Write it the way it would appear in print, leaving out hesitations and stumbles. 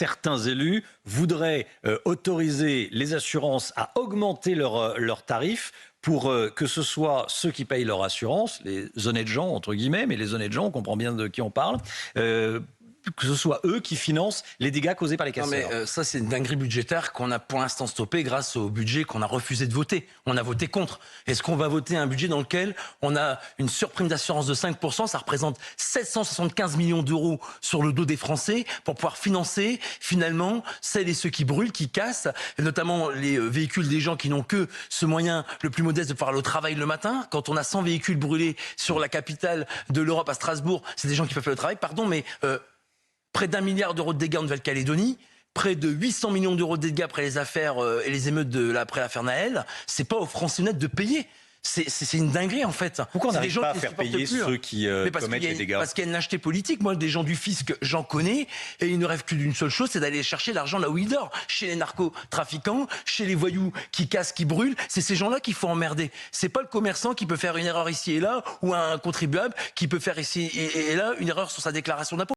certains élus voudraient autoriser les assurances à augmenter leurs tarifs pour que ce soit ceux qui payent leur assurance, les honnêtes gens, entre guillemets, mais les honnêtes gens, on comprend bien de qui on parle, que ce soit eux qui financent les dégâts causés par les casseurs. Non mais ça c'est une dinguerie budgétaire qu'on a pour l'instant stoppée grâce au budget qu'on a refusé de voter. On a voté contre. Est-ce qu'on va voter un budget dans lequel on a une surprime d'assurance de 5%, ça représente 775 millions d'euros sur le dos des Français pour pouvoir financer finalement celles et ceux qui brûlent, qui cassent, et notamment les véhicules des gens qui n'ont que ce moyen le plus modeste de pouvoir aller au travail le matin. Quand on a 100 véhicules brûlés sur la capitale de l'Europe à Strasbourg, c'est des gens qui peuvent faire le travail. Pardon, mais près d'1 milliard d'euros de dégâts en Nouvelle-Calédonie, près de 800 millions d'euros de dégâts après les affaires et les émeutes après l'affaire Naël, c'est pas aux Français honnêtes de payer. C'est une dinguerie en fait. Pourquoi on n'arrive pas à faire payer ceux qui commettent les dégâts? Parce qu'il y a une lâcheté politique. Moi, des gens du fisc, j'en connais, et ils ne rêvent que d'une seule chose, c'est d'aller chercher l'argent là où il dort. Chez les narcotrafiquants, chez les voyous qui cassent, qui brûlent, c'est ces gens-là qu'il faut emmerder. C'est pas le commerçant qui peut faire une erreur ici et là, ou un contribuable qui peut faire ici et là une erreur sur sa déclaration d'impôt.